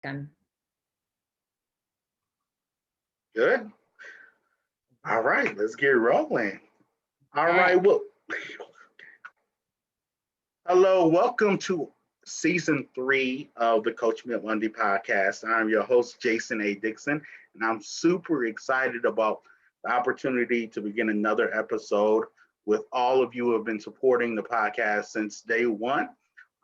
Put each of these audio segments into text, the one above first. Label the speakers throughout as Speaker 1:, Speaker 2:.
Speaker 1: Done.
Speaker 2: Good. All right, let's get rolling. All
Speaker 1: Okay.
Speaker 2: right, well, hello, welcome to season 3 of the Coach Monday podcast. I'm your host, Jason A. Dixon, and I'm super excited about the opportunity to begin another episode with all of you who have been supporting the podcast since day one.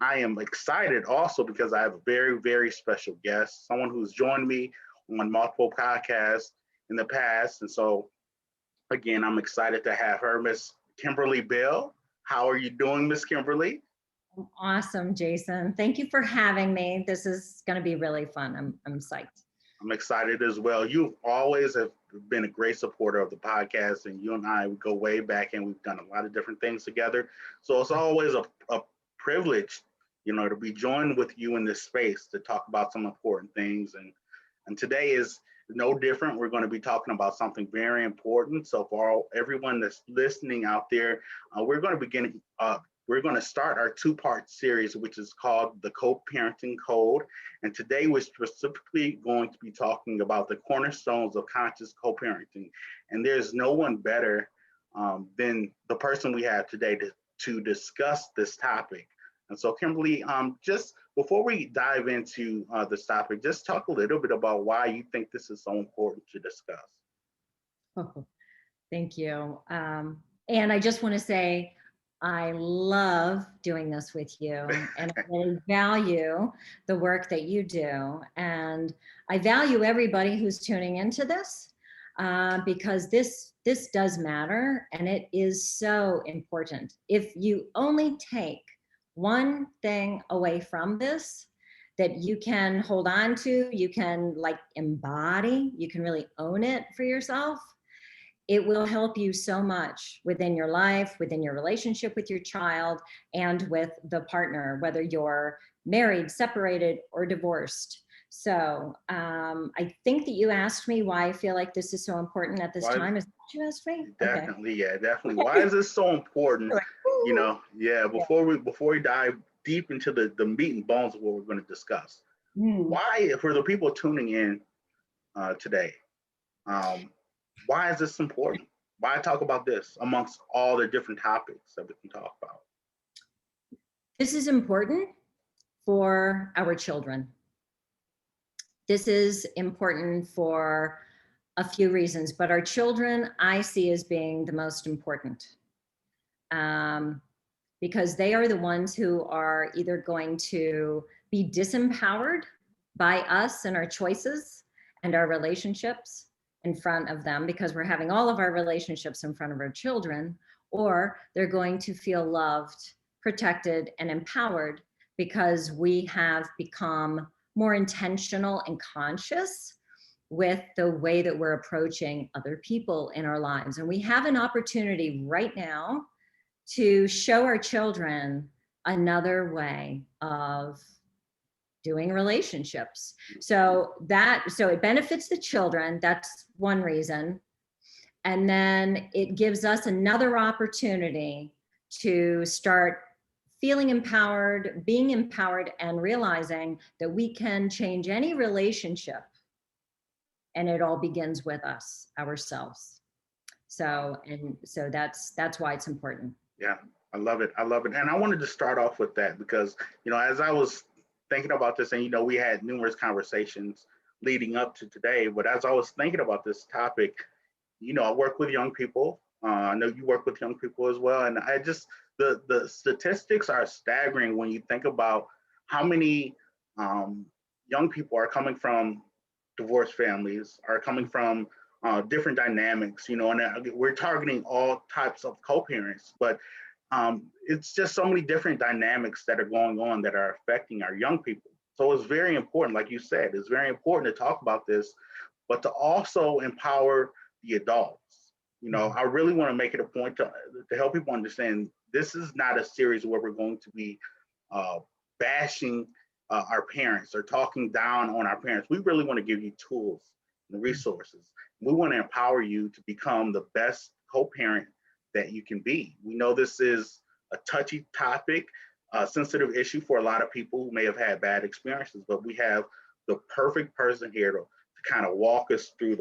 Speaker 2: I am excited also because I have a very, very special guest, someone who's joined me on multiple podcasts in the past. And so again, I'm excited to have her, Miss Kimberly Bell. How are you doing, Miss Kimberly?
Speaker 1: Awesome, Jason. Thank you for having me. This is going to be really fun. I'm psyched.
Speaker 2: I'm excited as well. You always have been a great supporter of the podcast, and you and I we go way back, and we've done a lot of different things together. So it's always a privilege, to be joined with you in this space to talk about some important things. And today is no different. We're going to be talking about something very important. So for everyone that's listening out there, we're going to begin. We're going to start our two-part series, which is called the Co-Parenting Code. And today we're specifically going to be talking about the cornerstones of conscious co-parenting. And there's no one better than the person we have today to discuss this topic. And so, Kimberly, just before we dive into this topic, just talk a little bit about why you think this is so important to discuss.
Speaker 1: Oh, thank you. And I just want to say, I love doing this with you, and I really value the work that you do. And I value everybody who's tuning into this because this does matter, and it is so important. If you only take one thing away from this that you can hold on to, you can like embody, you can really own it for yourself, it will help you so much within your life, within your relationship with your child, and with the partner, whether you're married, separated, or divorced. So I think that you asked me why I feel like this is so important at this
Speaker 2: Why?
Speaker 1: time. Is that what you asked me? Okay.
Speaker 2: Definitely, yeah, definitely. Why is this so important?
Speaker 1: Like, woo!
Speaker 2: Yeah.
Speaker 1: Yeah.
Speaker 2: Before we dive deep into the meat and bones of what we're going to discuss,
Speaker 1: Mm.
Speaker 2: why, for the people tuning in today, why is this important? Why talk about this amongst all the different topics that we can talk about?
Speaker 1: This is important for our children. This is important for a few reasons, but our children I see as being the most important because they are the ones who are either going to be disempowered by us and our choices and our relationships in front of them because we're having all of our relationships in front of our children, or they're going to feel loved, protected, and empowered because we have become more intentional and conscious with the way that we're approaching other people in our lives. And we have an opportunity right now to show our children another way of doing relationships. So it benefits the children. That's one reason. And then it gives us another opportunity to start feeling empowered, being empowered, and realizing that we can change any relationship, and it all begins with us, ourselves. So that's why it's important.
Speaker 2: Yeah, I love it. I love it. And I wanted to start off with that because, as I was thinking about this, and, we had numerous conversations leading up to today, but as I was thinking about this topic, I work with young people. I know you work with young people as well. And the statistics are staggering when you think about how many young people are coming from divorced families, are coming from different dynamics, and we're targeting all types of co-parents, but it's just so many different dynamics that are going on that are affecting our young people. So it's very important, like you said, it's very important to talk about this, but to also empower the adults. I really want to make it a point to help people understand this is not a series where we're going to be bashing our parents or talking down on our parents. We really want to give you tools and resources. We want to empower you to become the best co-parent that you can be. We know this is a touchy topic, a sensitive issue for a lot of people who may have had bad experiences, but we have the perfect person here to kind of walk us through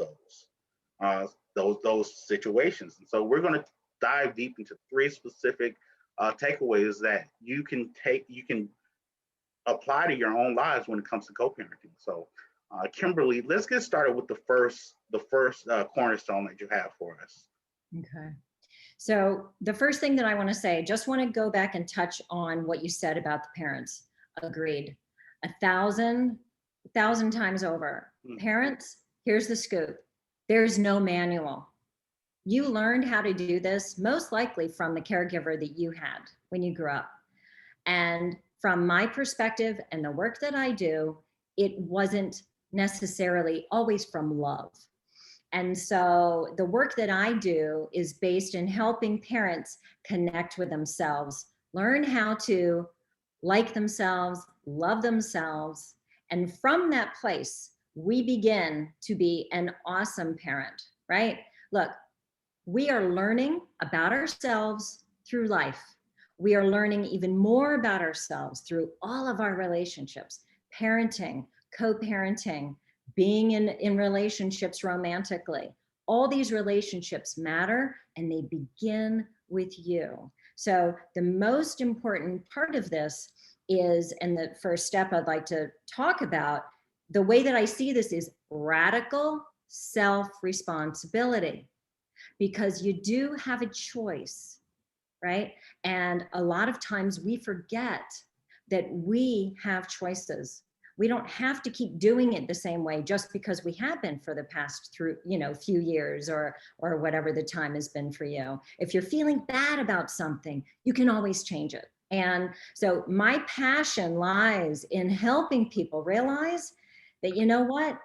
Speaker 2: those situations. And so we're going to dive deep into three specific takeaways that you can apply to your own lives when it comes to co-parenting. So, Kimberly, let's get started with the first cornerstone that you have for us.
Speaker 1: Okay. So the first thing that I want to say, I just want to go back and touch on what you said about the parents. Agreed. 1,000 times over. Parents, here's the scoop. There's no manual. You learned how to do this most likely from the caregiver that you had when you grew up. And from my perspective and the work that I do, it wasn't necessarily always from love. And so the work that I do is based in helping parents connect with themselves, learn how to like themselves, love themselves. And from that place, we begin to be an awesome parent, right? Look, we are learning about ourselves through life. We are learning even more about ourselves through all of our relationships, parenting, co-parenting, being in relationships romantically. All these relationships matter and they begin with you. So the most important part of this is, and the first step I'd like to talk about, the way that I see this is radical self-responsibility, because you do have a choice, right? And a lot of times we forget that we have choices. We don't have to keep doing it the same way just because we have been for the past few years or whatever the time has been for you. If you're feeling bad about something, you can always change it. And so my passion lies in helping people realize that, you know what,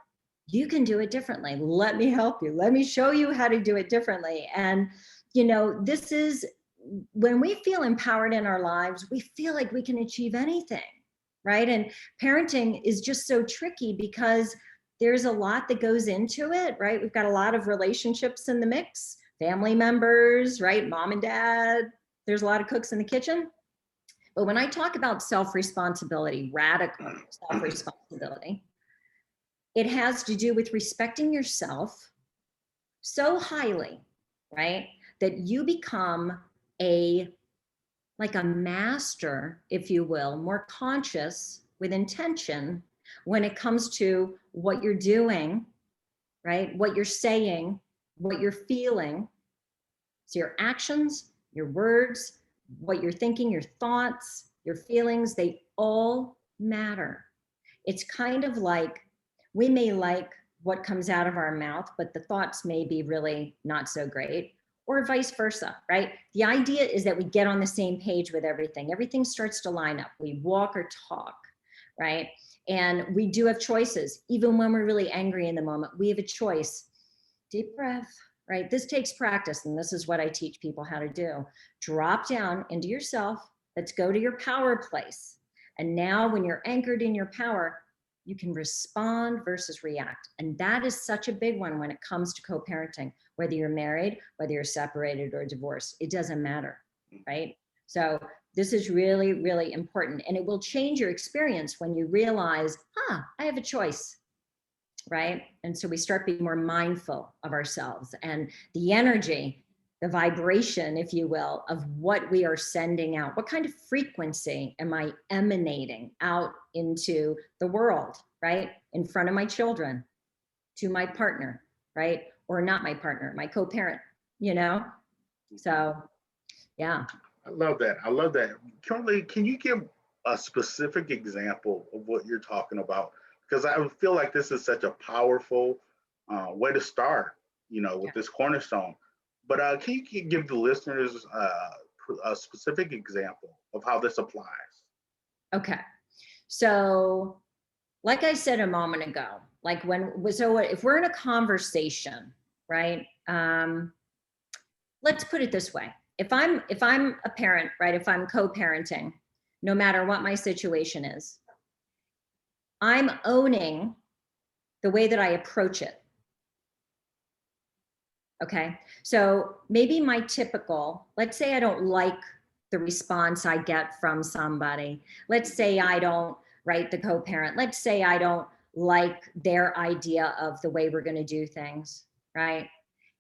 Speaker 1: you can do it differently. Let me help you. Let me show you how to do it differently. And, this is when we feel empowered in our lives, we feel like we can achieve anything. Right. And parenting is just so tricky because there's a lot that goes into it, right? We've got a lot of relationships in the mix, family members, right? Mom and dad, there's a lot of cooks in the kitchen. But when I talk about self-responsibility, radical self-responsibility, it has to do with respecting yourself so highly, right? That you become like a master, if you will, more conscious with intention when it comes to what you're doing, right? What you're saying, what you're feeling. So your actions, your words, what you're thinking, your thoughts, your feelings, they all matter. It's kind of like we may like what comes out of our mouth, but the thoughts may be really not so great, or vice versa, right? The idea is that we get on the same page with everything. Everything starts to line up. We walk or talk, right? And we do have choices. Even when we're really angry in the moment, we have a choice. Deep breath, right? This takes practice, and this is what I teach people how to do. Drop down into yourself. Let's go to your power place. And now when you're anchored in your power, you can respond versus react. And that is such a big one when it comes to co-parenting, whether you're married, whether you're separated or divorced, it doesn't matter, right? So this is really, really important. And it will change your experience when you realize, I have a choice, right? And so we start being more mindful of ourselves and the energy, the vibration, if you will, of what we are sending out. What kind of frequency am I emanating out into the world, right? In front of my children, to my partner, right? Or not my partner, my co-parent, So, yeah.
Speaker 2: I love that. I love that. Kimberly, can you give a specific example of what you're talking about? Because I feel like this is such a powerful way to start, with this cornerstone. But can you give the listeners a specific example of how this applies?
Speaker 1: Okay. So, like I said a moment ago, if we're in a conversation, right? Let's put it this way. If I'm a parent, right? If I'm co-parenting, no matter what my situation is, I'm owning the way that I approach it. Okay. So maybe my typical, let's say I don't like the response I get from somebody. Let's say I don't, right, the co-parent. Let's say I don't like their idea of the way we're going to do things, right?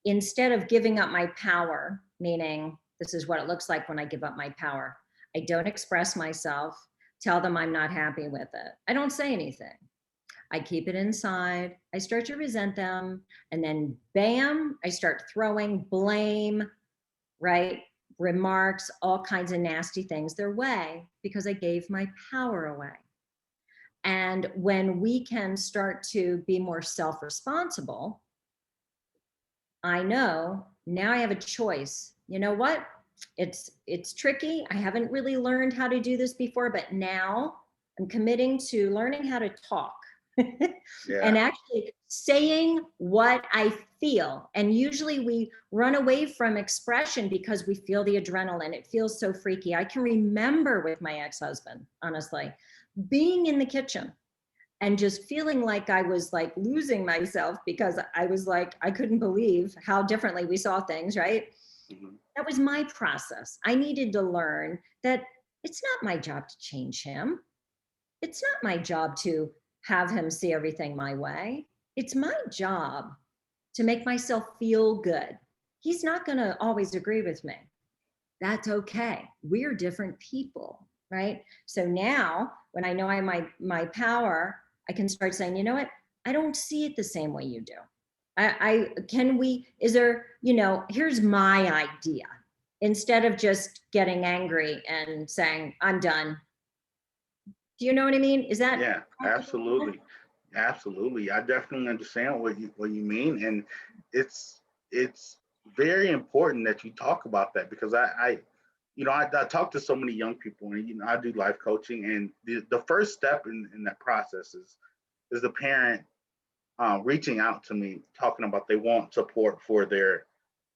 Speaker 1: Instead of giving up my power, meaning this is what it looks like when I give up my power. I don't express myself, tell them I'm not happy with it. I don't say anything. I keep it inside. I start to resent them. And then bam, I start throwing blame, right? Remarks, all kinds of nasty things their way because I gave my power away. And when we can start to be more self-responsible, I know now I have a choice. You know what? It's tricky. I haven't really learned how to do this before, but now I'm committing to learning how to talk and actually saying what I feel. And usually we run away from expression because we feel the adrenaline. It feels so freaky. I can remember with my ex-husband, honestly, being in the kitchen and just feeling like I was like losing myself because I was like, I couldn't believe how differently we saw things, right? Mm-hmm. That was my process. I needed to learn that it's not my job to change him. It's not my job to have him see everything my way. It's my job to make myself feel good. He's not going to always agree with me. That's okay. We're different people, right? So now when I know I have my power, I can start saying, you know what? I don't see it the same way you do. Is there, here's my idea, instead of just getting angry and saying, I'm done. Do you know what I mean? Is that?
Speaker 2: Yeah, absolutely. Absolutely. I definitely understand what you mean. And it's very important that you talk about that, because I talk to so many young people, and I do life coaching, and the first step in that process is the parent reaching out to me, talking about they want support for their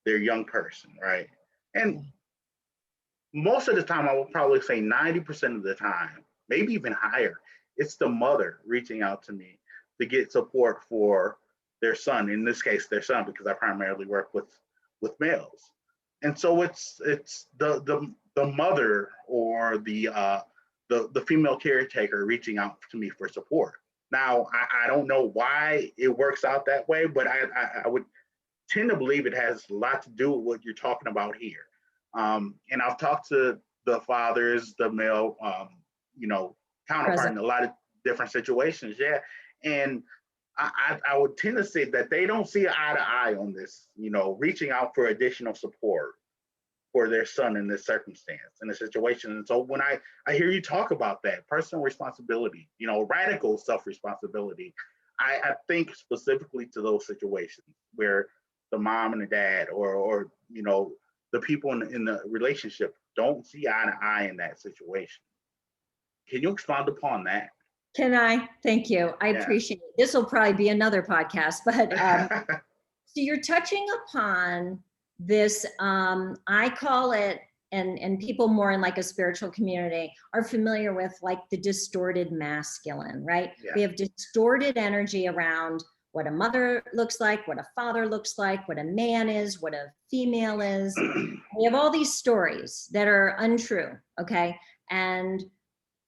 Speaker 2: young person, right? And most of the time, I would probably say 90% of the time, maybe even higher, it's the mother reaching out to me to get support for their son. In this case, their son, because I primarily work with males. And so it's the mother or the female caretaker reaching out to me for support. Now, I don't know why it works out that way, but I would tend to believe it has a lot to do with what you're talking about here. And I've talked to the fathers, the male, counterpart in a lot of different situations. Yeah. And I would tend to say that they don't see eye to eye on this, reaching out for additional support for their son in this circumstance, in this situation. And so when I hear you talk about that personal responsibility, radical self-responsibility, I think specifically to those situations where the mom and the dad or the people in the relationship don't see eye to eye in that situation. Can you expound upon that?
Speaker 1: Can I? Thank you. I appreciate it. This will probably be another podcast, but so you're touching upon this, I call it, and people more in like a spiritual community are familiar with like the distorted masculine, right? Yeah. We have distorted energy around what a mother looks like, what a father looks like, what a man is, what a female is. We have all these stories that are untrue, okay? And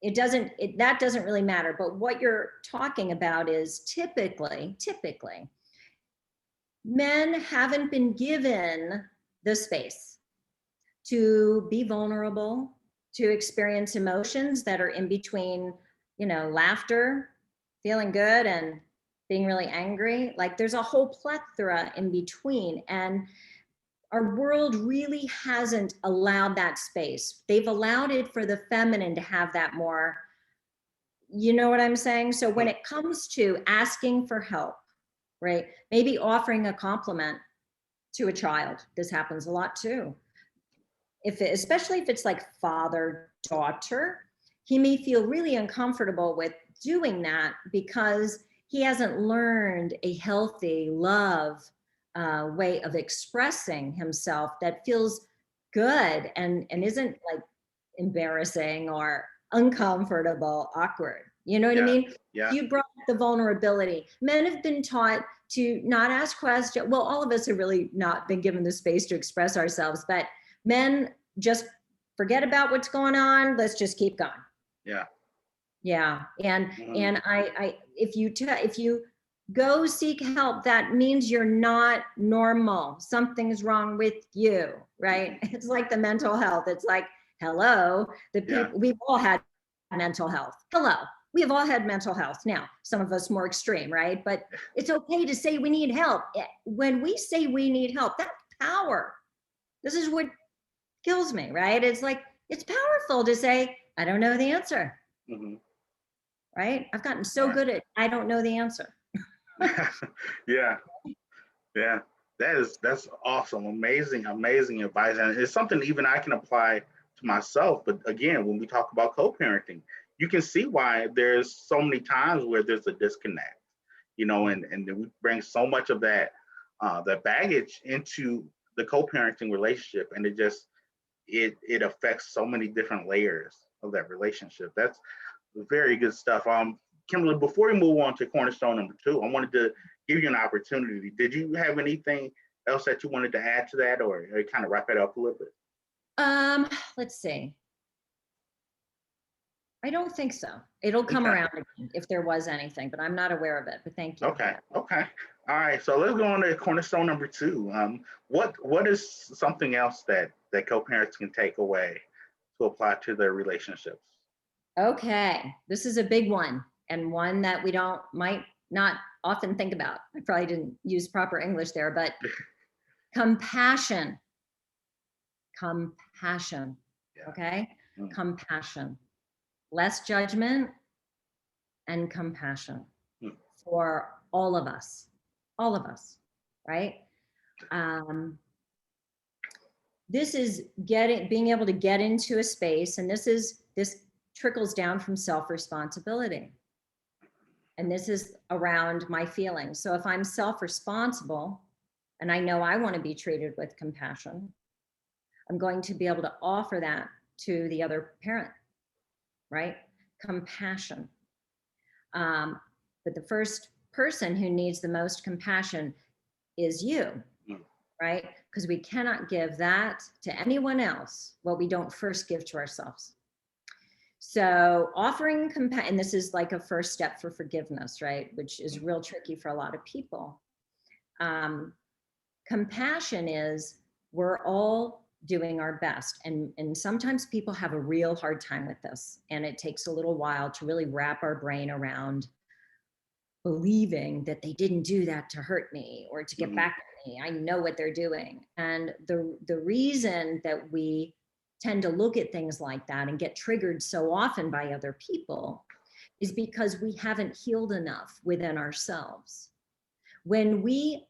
Speaker 1: that doesn't really matter. But what you're talking about is typically, men haven't been given the space to be vulnerable, to experience emotions that are in between, laughter, feeling good, and being really angry. Like there's a whole plethora in between. And our world really hasn't allowed that space. They've allowed it for the feminine to have that more, you know what I'm saying? So when it comes to asking for help, right? Maybe offering a compliment to a child. This happens a lot too. Especially if it's like father-daughter, he may feel really uncomfortable with doing that because he hasn't learned a healthy love way of expressing himself that feels good and isn't like embarrassing or uncomfortable, awkward. You know what I mean? Yeah. You brought up the vulnerability. Men have been taught to not ask questions. Well, all of us have really not been given the space to express ourselves, but men just forget about what's going on. Let's just keep going.
Speaker 2: Yeah.
Speaker 1: Yeah. And I if you go seek help, that means you're not normal. Something's wrong with you, right? It's like the mental health. It's like, hello, the people, we've all had mental health. Hello, we have all had mental health. Now, some of us more extreme, right? But it's okay to say we need help. When we say we need help, that's power. This is what kills me, right? It's like, it's powerful to say, I don't know the answer. Right? I've gotten so good at, I don't know the answer.
Speaker 2: Yeah. That's awesome. Amazing advice. And it's something even I can apply to myself. But again, when we talk about co-parenting, you can see why there's so many times where there's a disconnect, and we bring so much of that baggage into the co-parenting relationship, and it affects so many different layers of that relationship. That's very good stuff. Kimberly, before we move on to cornerstone number 2, I wanted to give you an opportunity. Did you have anything else that you wanted to add to that, or kind of wrap it up a little bit?
Speaker 1: Let's see. I don't think so. It'll come around again if there was anything, but I'm not aware of it. But thank you.
Speaker 2: Okay. All right. So let's go on to cornerstone number 2. What is something else that co-parents can take away to apply to their relationships?
Speaker 1: Okay, this is a big one, and one that we might not often think about. I probably didn't use proper English there, but compassion. Okay? Compassion. Less judgment and compassion for all of us, right? This is being able to get into a space, and this trickles down from self-responsibility. And this is around my feelings. So if I'm self-responsible and I know I want to be treated with compassion, I'm going to be able to offer that to the other parent, right? Compassion. But the first person who needs the most compassion is you, right? Because we cannot give that to anyone else what we don't first give to ourselves. So offering compassion, and this is like a first step for forgiveness, right? Which is real tricky for a lot of people. Compassion is, we're all doing our best. And sometimes people have a real hard time with this. And it takes a little while to really wrap our brain around believing that they didn't do that to hurt me or to get back at me. I know what they're doing. And the reason that we tend to look at things like that and get triggered so often by other people is because we haven't healed enough within ourselves. When we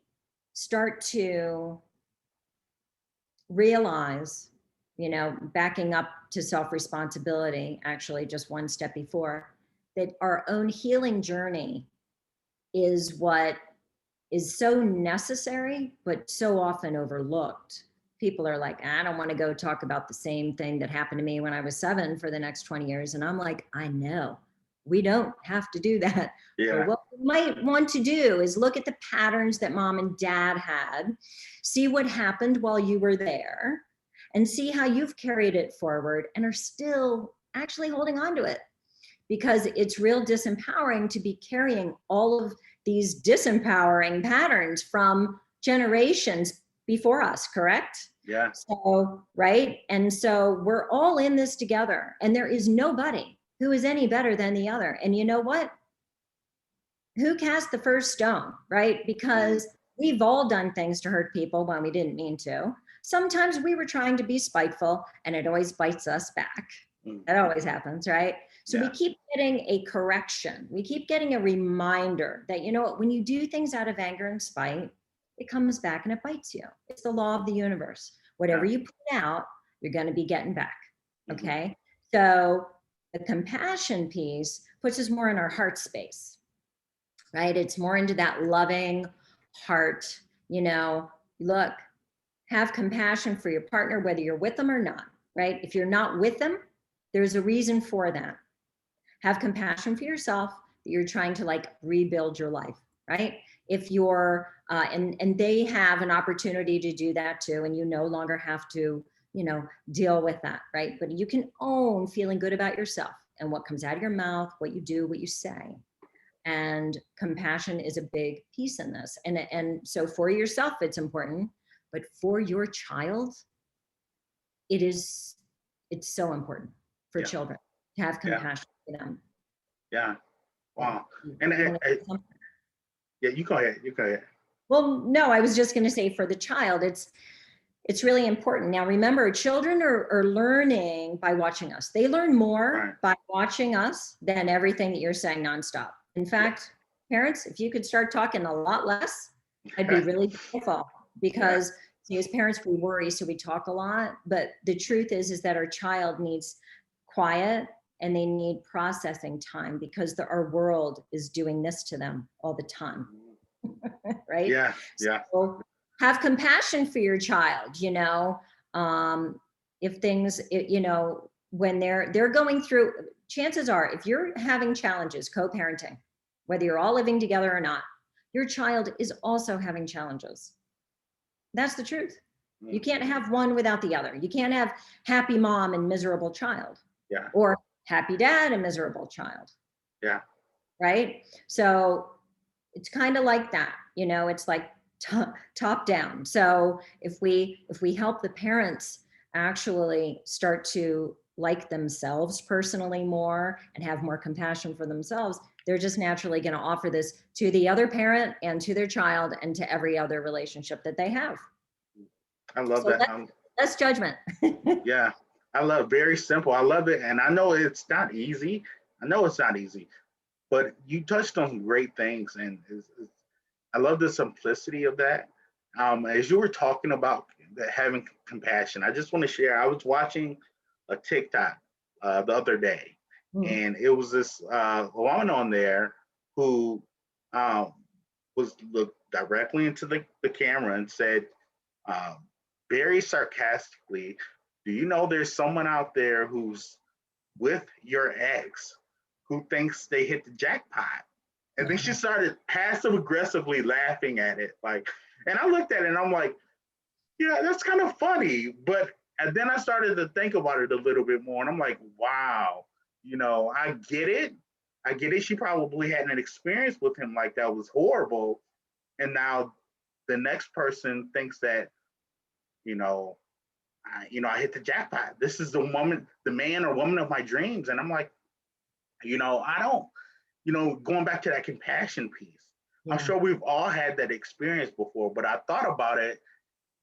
Speaker 1: start to realize, backing up to self-responsibility, actually just one step before, that our own healing journey is what is so necessary, but so often overlooked. People are like, I don't want to go talk about the same thing that happened to me when I was 7 for the next 20 years. And I'm like, I know, we don't have to do that.
Speaker 2: Yeah.
Speaker 1: But what we might want to do is look at the patterns that mom and dad had, see what happened while you were there, and see how you've carried it forward and are still actually holding on to it. Because it's real disempowering to be carrying all of these disempowering patterns from generations before us, correct?
Speaker 2: Yeah.
Speaker 1: So, right? And so we're all in this together, and there is nobody who is any better than the other. And you know what? Who cast the first stone, right? Because we've all done things to hurt people when we didn't mean to. Sometimes we were trying to be spiteful, and it always bites us back. That always happens, right? So we keep getting a correction. We keep getting a reminder that, when you do things out of anger and spite, it comes back and it bites you. It's the law of the universe. Whatever you put out, you're going to be getting back. Okay. So the compassion piece puts us more in our heart space, right? It's more into that loving heart, look, have compassion for your partner, whether you're with them or not, right? If you're not with them, there's a reason for that. Have compassion for yourself that you're trying to rebuild your life, right? If you're, and they have an opportunity to do that too, and you no longer have to, deal with that, right? But you can own feeling good about yourself and what comes out of your mouth, what you do, what you say. And compassion is a big piece in this. And so for yourself, it's important, but for your child, it's so important for
Speaker 2: Yeah.
Speaker 1: children to have
Speaker 2: Yeah.
Speaker 1: compassion for them.
Speaker 2: Yeah.
Speaker 1: Yeah.
Speaker 2: Wow. And
Speaker 1: You wanna say something?
Speaker 2: yeah, you go ahead. You go ahead.
Speaker 1: Well, no, I was just going to say for the child, it's really important. Now, remember, children are learning by watching us. They learn more
Speaker 2: Right.
Speaker 1: by watching us than everything that you're saying nonstop. In fact, parents, if you could start talking a lot less, I'd be really grateful,
Speaker 2: Yeah.
Speaker 1: because see, as parents, we worry, so we talk a lot. But the truth is that our child needs quiet and they need processing time, because our world is doing this to them all the time, right?
Speaker 2: Yeah. Yeah.
Speaker 1: So have compassion for your child, if things, when they're going through, chances are, if you're having challenges co-parenting, whether you're all living together or not, your child is also having challenges. That's the truth. You can't have one without the other. You can't have happy mom and miserable child,
Speaker 2: Yeah.
Speaker 1: or happy dad and miserable child.
Speaker 2: Yeah.
Speaker 1: Right? So it's kind of like that, it's like top down. So if we help the parents actually start to like themselves personally more and have more compassion for themselves, they're just naturally going to offer this to the other parent and to their child and to every other relationship that they have.
Speaker 2: I love
Speaker 1: So
Speaker 2: that.
Speaker 1: less judgment.
Speaker 2: Yeah. I love, very simple. I love it. And I know it's not easy. I know it's not easy, but you touched on great things. And I love the simplicity of that. As you were talking about having compassion, I just want to share. I was watching a TikTok the other day, and it was this woman on there who um, was looked directly into the camera and said, um, very sarcastically, "Do you know there's someone out there who's with your ex who thinks they hit the jackpot?" And then she started passive aggressively laughing at it. Like, and I looked at it and I'm like, yeah, that's kind of funny. But and then I started to think about it a little bit more. And I'm like, wow, I get it. I get it. She probably had an experience with him like that was horrible. And now the next person thinks that, I hit the jackpot. This is the man or woman of my dreams. And I'm like, I don't, going back to that compassion piece, I'm sure we've all had that experience before, but I thought about it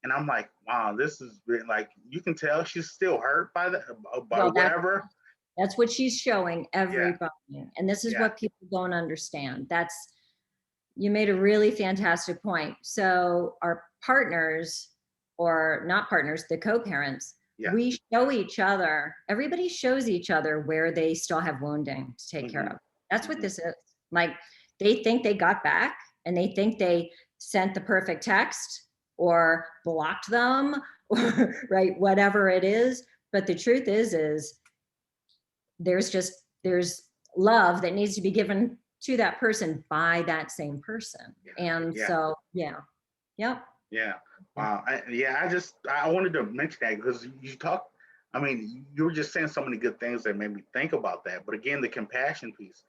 Speaker 2: and I'm like, wow, this is like, you can tell she's still hurt by
Speaker 1: Well,
Speaker 2: whatever.
Speaker 1: that's what she's showing
Speaker 2: Yeah.
Speaker 1: everybody. And this is
Speaker 2: Yeah.
Speaker 1: what people don't understand. You made a really fantastic point. So our partners, or not partners, the co-parents,
Speaker 2: Yeah.
Speaker 1: we show each other, everybody shows each other where they still have wounding to take care of. That's what this is. Like, they think they got back and they think they sent the perfect text or blocked them or right, whatever it is. But the truth is there's love that needs to be given to that person by that same person. And
Speaker 2: Yeah.
Speaker 1: so, yeah. Yep.
Speaker 2: Yeah. Wow. I wanted to mention that because you were just saying so many good things that made me think about that. But again, the compassion piece.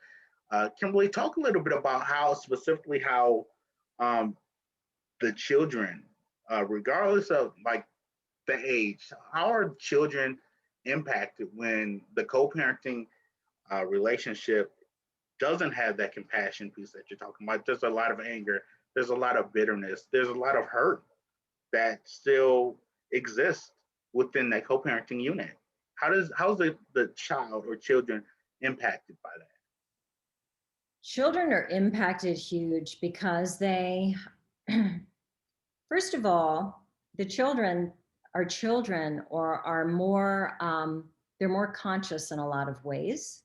Speaker 2: Kimberly, talk a little bit about how um, the children, regardless of like the age, how are children impacted when the co-parenting relationship doesn't have that compassion piece that you're talking about? There's a lot of anger, there's a lot of bitterness, there's a lot of hurt that still exists within that co-parenting unit. How's the child or children impacted by that?
Speaker 1: Children are impacted huge because first of all, the children are children, or are more, they're more conscious in a lot of ways.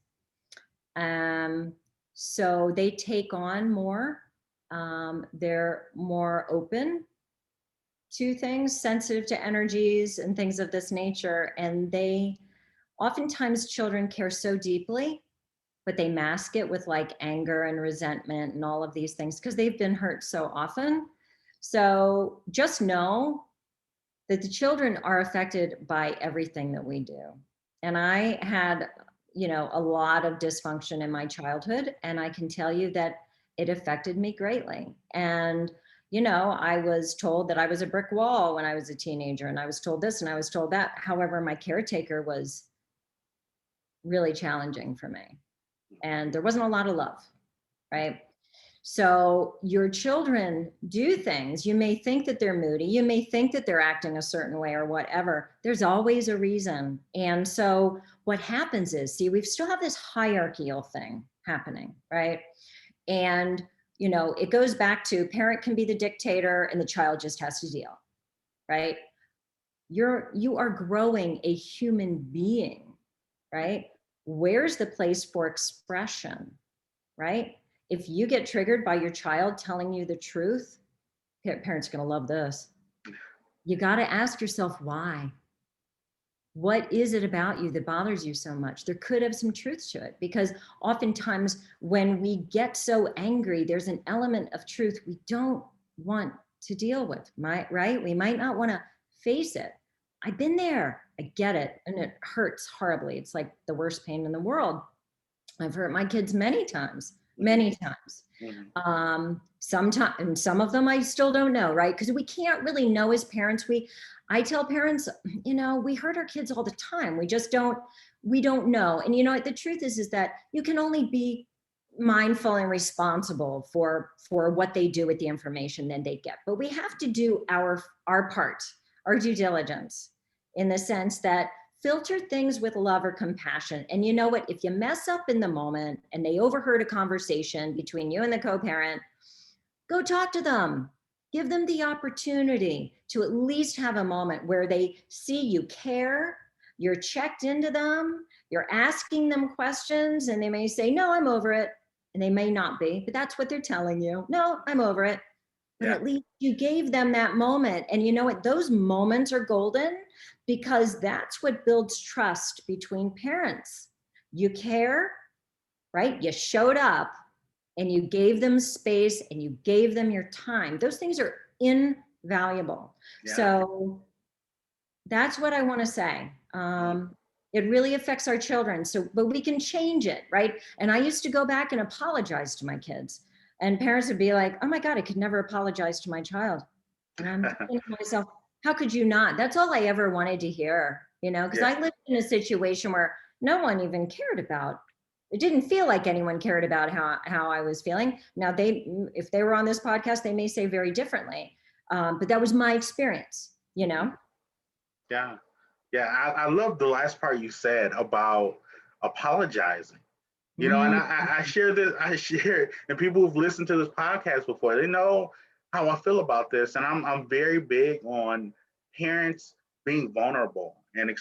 Speaker 1: So they take on more. They're more open to things, sensitive to energies and things of this nature. And oftentimes children care so deeply, but they mask it with like anger and resentment and all of these things because they've been hurt so often. So just know that the children are affected by everything that we do. And I had, a lot of dysfunction in my childhood. And I can tell you that it affected me greatly. And, I was told that I was a brick wall when I was a teenager, and I was told this and I was told that. However, my caretaker was really challenging for me. And there wasn't a lot of love, right? So your children do things. You may think that they're moody. You may think that they're acting a certain way or whatever. There's always a reason. And so what happens is, see, we still have this hierarchical thing happening, right? And, it goes back to parent can be the dictator and the child just has to deal, right? You are growing a human being, right? Where's the place for expression, right? If you get triggered by your child telling you the truth, parents are going to love this. You got to ask yourself why. What is it about you that bothers you so much? There could have some truth to it, because oftentimes when we get so angry, there's an element of truth we don't want to deal with, right? We might not want to face it. I've been there. I get it. And it hurts horribly. It's like the worst pain in the world. I've hurt my kids many times. Sometimes, and some of them I still don't know, right? Because we can't really know as parents. I tell parents, we hurt our kids all the time. We don't know. And the truth is that you can only be mindful and responsible for what they do with the information that they get. But we have to do our part, our due diligence, in the sense that filter things with love or compassion. And you know what? If you mess up in the moment and they overheard a conversation between you and the co-parent, go talk to them. Give them the opportunity to at least have a moment where they see you care, you're checked into them, you're asking them questions, and they may say, no, I'm over it. And they may not be, but that's what they're telling you. No, I'm over it. But at least you gave them that moment. And you know what? Those moments are golden, because that's what builds trust between parents. You care, right? You showed up and you gave them space and you gave them your time. Those things are invaluable. Yeah. So that's what I want to say. It really affects our children. But we can change it, right? And I used to go back and apologize to my kids. And parents would be like, oh my God, I could never apologize to my child. And I'm thinking to myself, how could you not? That's all I ever wanted to hear, because I lived in a situation where no one even cared about. It didn't feel like anyone cared about how I was feeling. Now, if they were on this podcast, they may say very differently. But that was my experience,
Speaker 2: Yeah. I love the last part you said about apologizing. And I share this, and people who've listened to this podcast before, they know how I feel about this. And I'm very big on parents being vulnerable and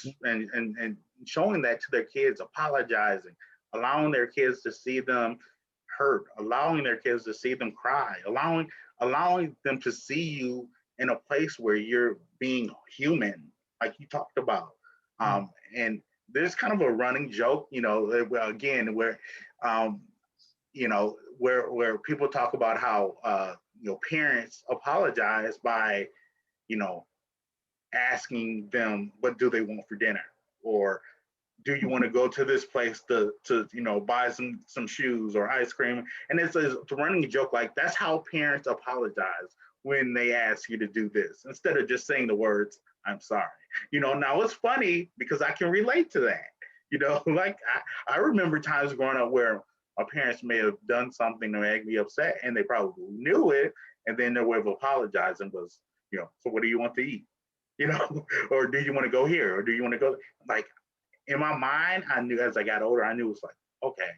Speaker 2: showing that to their kids, apologizing, allowing their kids to see them hurt, allowing their kids to see them cry, allowing them to see you in a place where you're being human, like you talked about. And there's kind of a running joke, again, where, where people talk about how, parents apologize by, asking them, what do they want for dinner? Or do you want to go to this place to buy some shoes or ice cream? And it's a running joke, like that's how parents apologize when they ask you to do this, instead of just saying the words, I'm sorry. Now it's funny because I can relate to that. Like I remember times growing up where my parents may have done something to make me upset, and they probably knew it, and then their way of apologizing was, so what do you want to eat? Or do you want to go here? Or do you want to go? Like in my mind, I knew as I got older, I knew it was like, okay,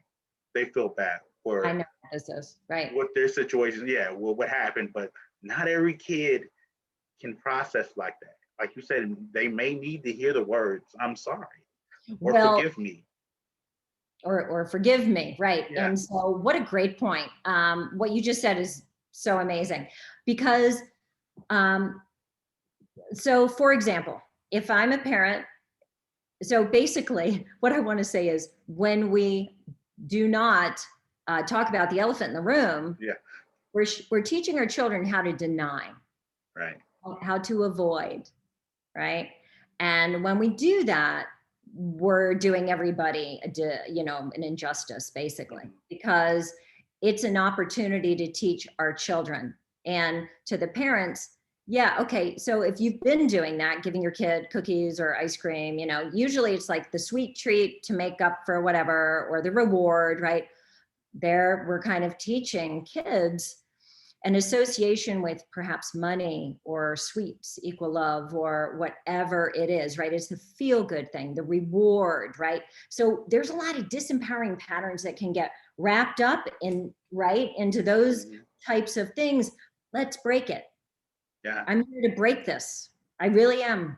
Speaker 2: they feel bad for
Speaker 1: I know what this is, right?
Speaker 2: What their situation, what happened, but not every kid can process like that. Like you said, they may need to hear the words, I'm sorry, or forgive me.
Speaker 1: Or forgive me, right? Yeah. And so what a great point. What you just said is so amazing, because so for example, if I'm a parent, so basically what I want to say is, when we do not talk about the elephant in the room, we're teaching our children how to deny,
Speaker 2: right?
Speaker 1: How to avoid, right? And when we do that, we're doing everybody an injustice, basically, because it's an opportunity to teach our children. And to the parents, yeah, okay, so if you've been doing that, giving your kid cookies or ice cream, usually it's like the sweet treat to make up for whatever, or the reward, right? There we're kind of teaching kids an association with perhaps money or sweets equal love or whatever it is, right? It's the feel good thing, the reward, right? So there's a lot of disempowering patterns that can get wrapped up into those types of things. Let's break it.
Speaker 2: Yeah.
Speaker 1: I'm here to break this. I really am.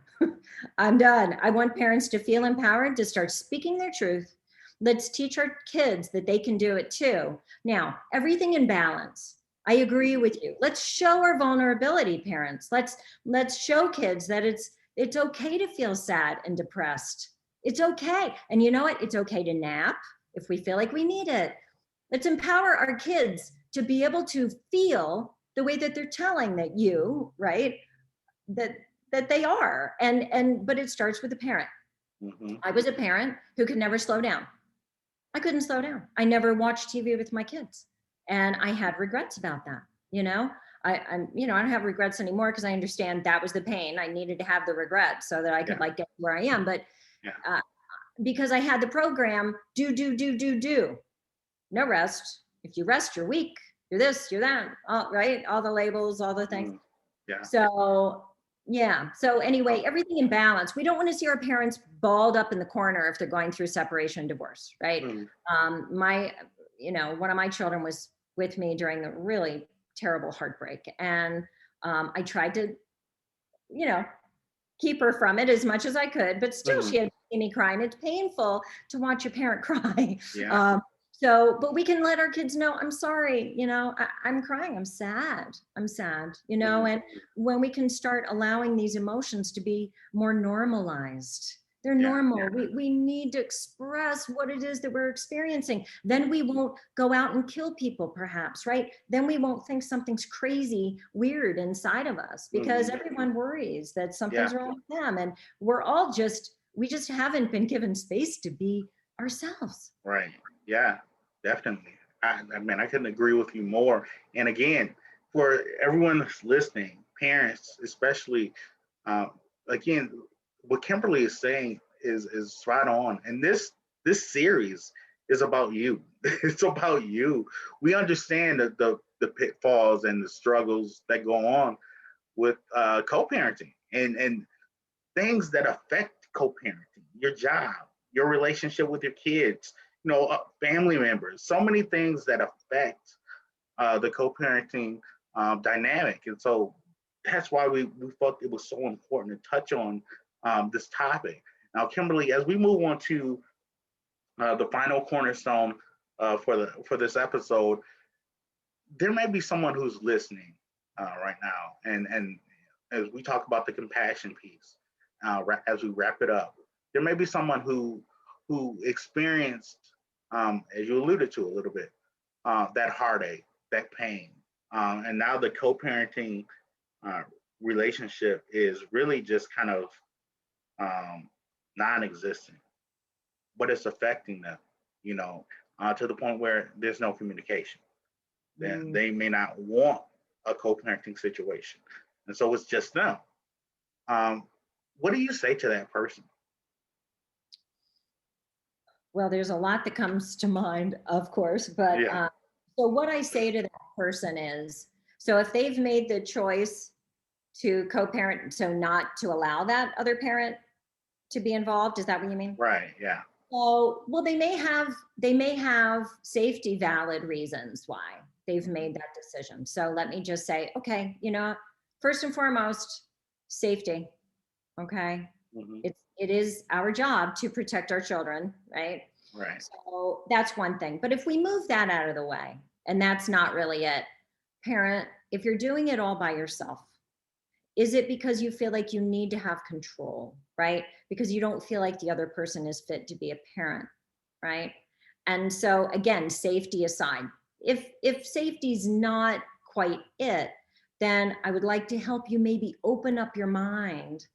Speaker 1: I'm done. I want parents to feel empowered, to start speaking their truth. Let's teach our kids that they can do it too. Now, everything in balance. I agree with you. Let's show our vulnerability, parents. Let's show kids that it's okay to feel sad and depressed. It's okay. And you know what? It's okay to nap if we feel like we need it. Let's empower our kids to be able to feel the way that they're telling that you, right? That they are. But it starts with the parent. I was a parent who could never slow down. I couldn't slow down. I never watched TV with my kids. And I had regrets about that. I don't have regrets anymore because I understand that was the pain. I needed to have the regret so that I could get where I am. But because I had the program, do. No rest. If you rest, you're weak. You're this, you're that. Right? All the labels, all the things.
Speaker 2: Yeah.
Speaker 1: So anyway, everything in balance. We don't want to see our parents balled up in the corner if they're going through separation, divorce, right? One of my children was with me during the really terrible heartbreak. And I tried to, keep her from it as much as I could, but still she had to see me crying. It's painful to watch a parent cry.
Speaker 2: Yeah.
Speaker 1: But we can let our kids know, I'm sorry, I'm crying, I'm sad, and when we can start allowing these emotions to be more normalized, they're normal. We need to express what it is that we're experiencing. Then we won't go out and kill people, perhaps, right? Then we won't think something's crazy, weird inside of us, because everyone worries that something's wrong with them. And we just haven't been given space to be ourselves.
Speaker 2: Right. Yeah, definitely. I mean, I couldn't agree with you more. And again, for everyone that's listening, parents especially, again, what Kimberly is saying is right on. And this series is about you. It's about you. We understand the pitfalls and the struggles that go on with co-parenting and things that affect co-parenting, your job, your relationship with your kids, family members, so many things that affect the co-parenting dynamic. And so that's why we felt it was so important to touch on this topic. Now, Kimberly, as we move on to the final cornerstone for this episode, there may be someone who's listening right now, and as we talk about the compassion piece, as we wrap it up, there may be someone who experienced, as you alluded to a little bit, that heartache, that pain, and now the co-parenting relationship is really just kind of non-existent, but it's affecting them, to the point where there's no communication. Then they may not want a co-parenting situation, and so it's just them. What do you say to that person?
Speaker 1: Well, there's a lot that comes to mind, of course, but so what I say to that person is, so if they've made the choice to co-parent, so not to allow that other parent to be involved, is that what you mean?
Speaker 2: Right, yeah.
Speaker 1: Well, they may have safety valid reasons why they've made that decision. So let me just say, okay, first and foremost, safety. Okay. It is our job to protect our children, right?
Speaker 2: Right.
Speaker 1: So that's one thing. But if we move that out of the way, and that's not really it, parent, if you're doing it all by yourself, is it because you feel like you need to have control, right? Because you don't feel like the other person is fit to be a parent, right? And so again, safety aside, if safety's not quite it, then I would like to help you maybe open up your mind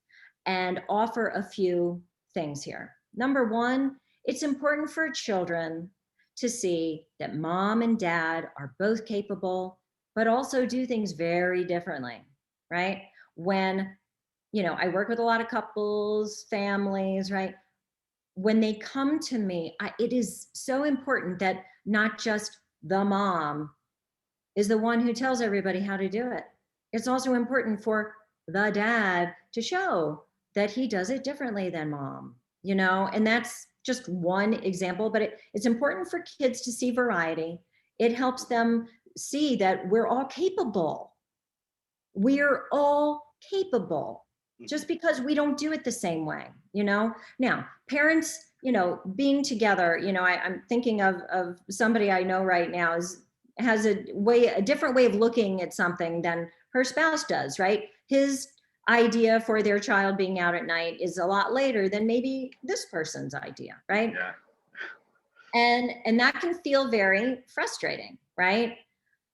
Speaker 1: and offer a few things here. Number one, it's important for children to see that mom and dad are both capable, but also do things very differently, right? When, I work with a lot of couples, families, right? When they come to me, it is so important that not just the mom is the one who tells everybody how to do it. It's also important for the dad to show that he does it differently than mom, and that's just one example, but it's important for kids to see variety. It helps them see that we're all capable. We're all capable just because we don't do it the same way, Now, parents, being together, I'm thinking of somebody I know right now has a different way of looking at something than her spouse does, right? His idea for their child being out at night is a lot later than maybe this person's idea, right?
Speaker 2: Yeah.
Speaker 1: And that can feel very frustrating, right?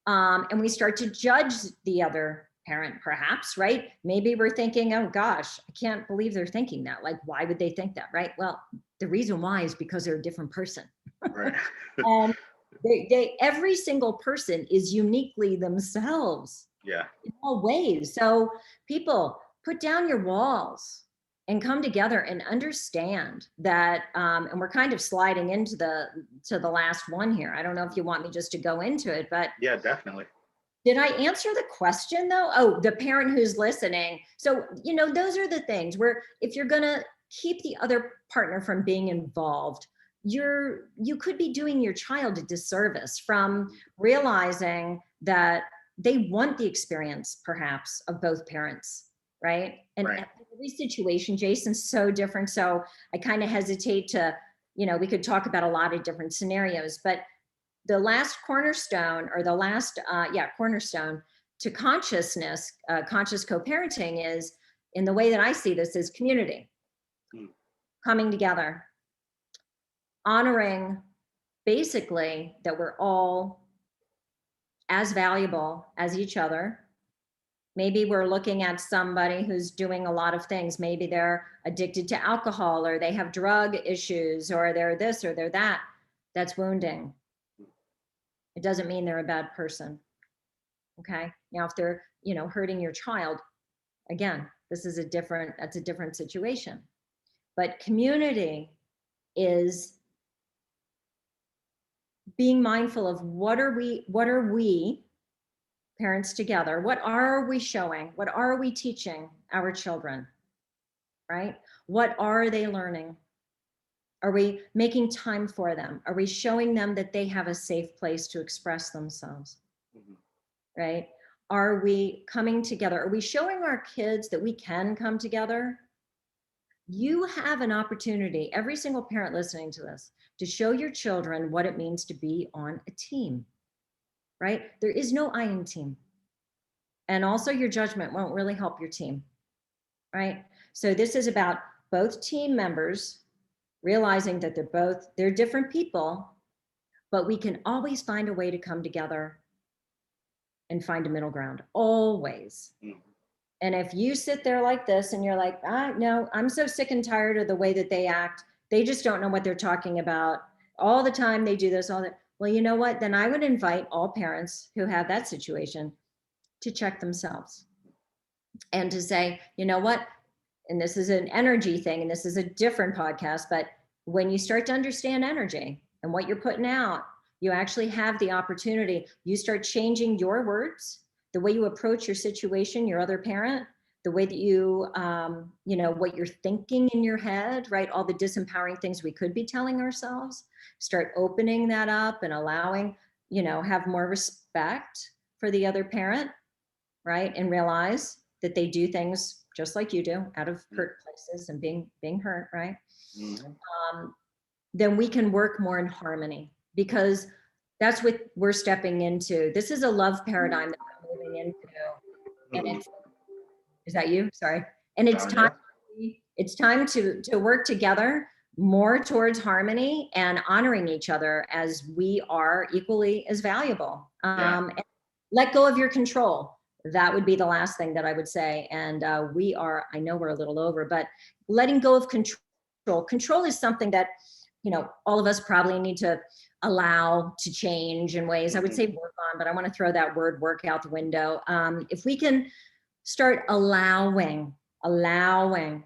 Speaker 1: And we start to judge the other parent, perhaps, right? Maybe we're thinking, oh gosh, I can't believe they're thinking that. Like, why would they think that, right? Well, the reason why is because they're a different person.
Speaker 2: Right.
Speaker 1: And every single person is uniquely themselves.
Speaker 2: Yeah.
Speaker 1: In all ways. So people, put down your walls and come together and understand that. And we're kind of sliding into the last one here. I don't know if you want me just to go into it, but
Speaker 2: Yeah, definitely.
Speaker 1: did I answer the question though? Oh, the parent who's listening. So, those are the things where if you're going to keep the other partner from being involved, you could be doing your child a disservice from realizing that they want the experience perhaps of both parents, right? And
Speaker 2: Right.
Speaker 1: every situation, Jason's so different. So I kind of hesitate to, we could talk about a lot of different scenarios, but the last cornerstone or the last cornerstone to consciousness, conscious co-parenting is, in the way that I see this, is community. Coming together, honoring basically that we're all as valuable as each other. Maybe we're looking at somebody who's doing a lot of things. Maybe they're addicted to alcohol, or they have drug issues, or they're this or they're that. That's wounding. It doesn't mean they're a bad person. Okay. Now, if they're, hurting your child, again, that's a different situation. But community is being mindful of what are we parents together, what are we showing? What are we teaching our children? Right? What are they learning? Are we making time for them? Are we showing them that they have a safe place to express themselves? Right? Are we coming together? Are we showing our kids that we can come together? You have an opportunity, every single parent listening to this, to show your children what it means to be on a team, right? There is no I in team. And also your judgment won't really help your team, right? So this is about both team members realizing that they're different people, but we can always find a way to come together and find a middle ground, always. And if you sit there like this and you're like, no, I'm so sick and tired of the way that they act. They just don't know what they're talking about. All the time they do this, all that. Well, you know what? Then I would invite all parents who have that situation to check themselves and to say, you know what? And this is an energy thing, and this is a different podcast, but when you start to understand energy and what you're putting out, you actually have the opportunity. You start changing your words, the way you approach your situation, your other parent, the way that you, what you're thinking in your head, right? All the disempowering things we could be telling ourselves, start opening that up and allowing, have more respect for the other parent, right? And realize that they do things just like you do, out of hurt places and being hurt, right? Then we can work more in harmony, because that's what we're stepping into. This is a love paradigm that we're moving into. And is that you? Sorry. And it's time to work together more towards harmony and honoring each other as we are equally as valuable. And let go of your control. That would be the last thing that I would say. And I know we're a little over, but letting go of control control. Control is something that, all of us probably need to allow to change in ways. I would say work on, but I want to throw that word work out the window. If we can start allowing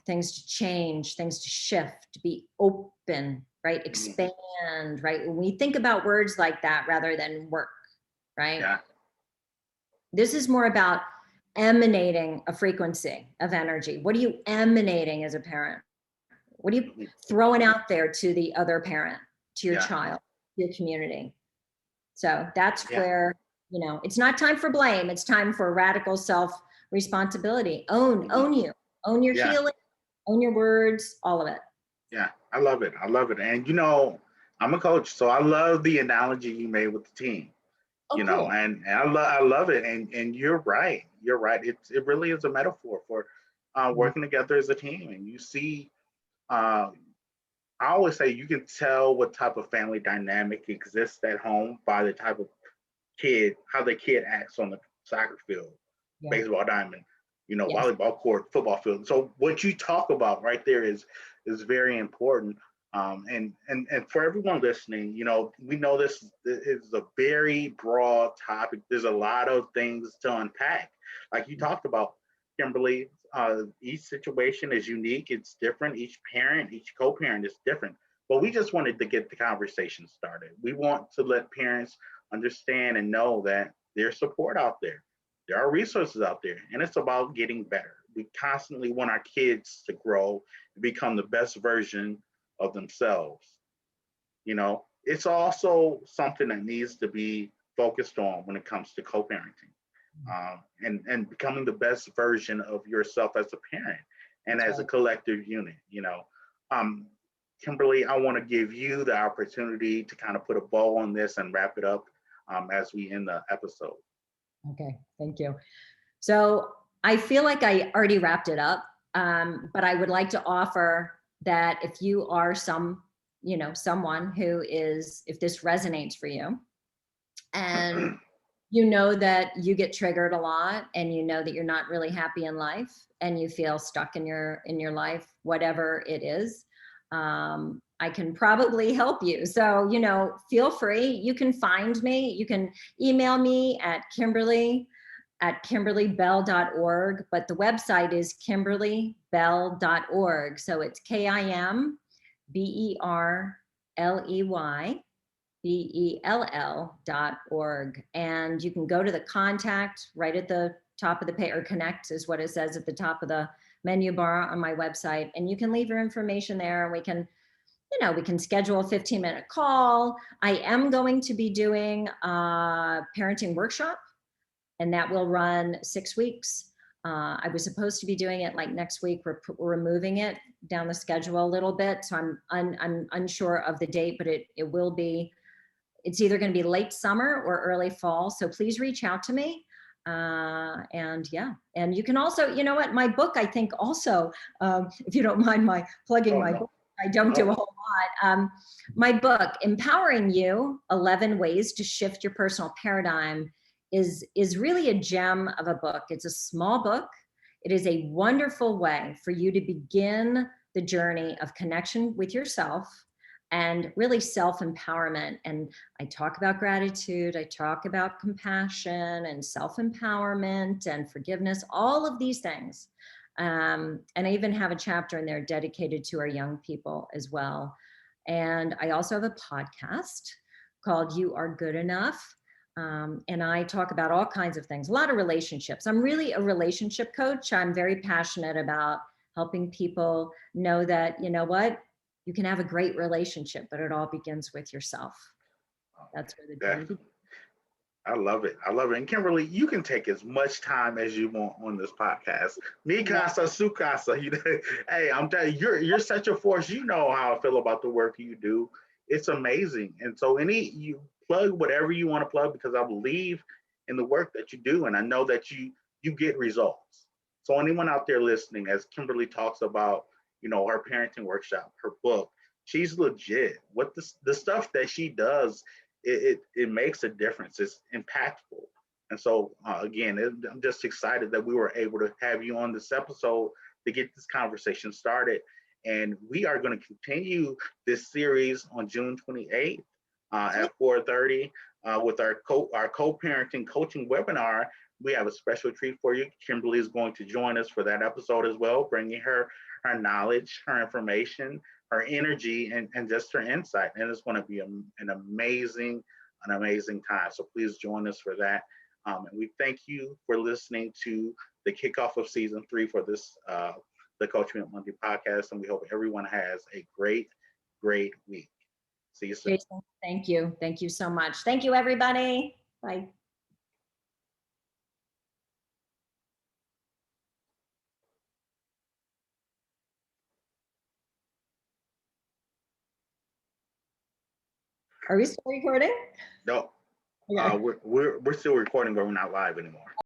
Speaker 1: things to change, things to shift, to be open, right? Expand, right? When we think about words like that rather than work, right?
Speaker 2: Yeah.
Speaker 1: This is more about emanating a frequency of energy. What are you emanating as a parent? What are you throwing out there to the other parent, to your child, your community? So that's where, it's not time for blame. It's time for radical self-responsibility. Own you, own your healing, own your words, all of it.
Speaker 2: Yeah, I love it. I love it. And, I'm a coach, so I love the analogy you made with the team.
Speaker 1: Cool.
Speaker 2: And I love it. And you're right. You're right. It really is a metaphor for working together as a team. And you see, I always say you can tell what type of family dynamic exists at home by the type of kid, how the kid acts on the soccer field, baseball diamond, volleyball court, football field. So what you talk about right there is very important. And for everyone listening, we know this is a very broad topic. There's a lot of things to unpack. Like you talked about, Kimberly, each situation is unique. It's different. Each parent, each co-parent is different. But we just wanted to get the conversation started. We want to let parents understand and know that there's support out there. There are resources out there, and it's about getting better. We constantly want our kids to grow and become the best version of themselves. It's also something that needs to be focused on when it comes to co-parenting, and becoming the best version of yourself as a parent and as a collective unit. Kimberly, I want to give you the opportunity to kind of put a bow on this and wrap it up as we end the episode.
Speaker 1: Okay, thank you. So I feel like I already wrapped it up, but I would like to offer that if you are someone who is, if this resonates for you, and that you get triggered a lot, and that you're not really happy in life, and you feel stuck in your life, whatever it is, I can probably help you. So, feel free. You can find me. You can email me at kimberleybell.org, but the website is kimberleybell.org. So it's KIMBERLEYBELL.org. And you can go to the contact right at the top of the page, or connect is what it says at the top of the menu bar on my website. And you can leave your information there, and we can schedule a 15-minute call. I am going to be doing a parenting workshop, and that will run 6 weeks. I was supposed to be doing it like next week. We're moving it down the schedule a little bit. So I'm unsure of the date, but it will be, it's either going to be late summer or early fall. So please reach out to me. And you can also, my book, I think also, if you don't mind my plugging my book, I don't do a whole lot. My book, Empowering You, 11 Ways to Shift Your Personal Paradigm, is really a gem of a book. It's a small book. It is a wonderful way for you to begin the journey of connection with yourself and really self-empowerment. And I talk about gratitude, I talk about compassion and self-empowerment and forgiveness, all of these things. And I even have a chapter in there dedicated to our young people as well. And I also have a podcast called You Are Good Enough. And I talk about all kinds of things, a lot of relationships. I'm really a relationship coach. I'm very passionate about helping people know that, you can have a great relationship, but it all begins with yourself. That's where the journey begins.
Speaker 2: I love it. I love it. And Kimberly, you can take as much time as you want on this podcast. Mi casa, su casa. Hey, I'm telling you, you're such a force. You know how I feel about the work you do. It's amazing. And so you plug whatever you want to plug, because I believe in the work that you do, and I know that you get results. So anyone out there listening, as Kimberly talks about, her parenting workshop, her book, she's legit. What the stuff that she does, it makes a difference. It's impactful. And so again, I'm just excited that we were able to have you on this episode to get this conversation started. And we are going to continue this series on June 28th at 4:30 with our co-parenting coaching webinar. We have a special treat for you. Kimberly is going to join us for that episode as well, bringing her knowledge, her information, her energy, and just her insight. And it's going to be an amazing time. So please join us for that. And we thank you for listening to the kickoff of season 3 for this the Coaching Monday podcast. And we hope everyone has a great week. See you soon.
Speaker 1: Jason, thank you. Thank you so much. Thank you, everybody. Bye. Are we still recording?
Speaker 2: No,
Speaker 1: Okay.
Speaker 2: we're still recording, but we're not live anymore.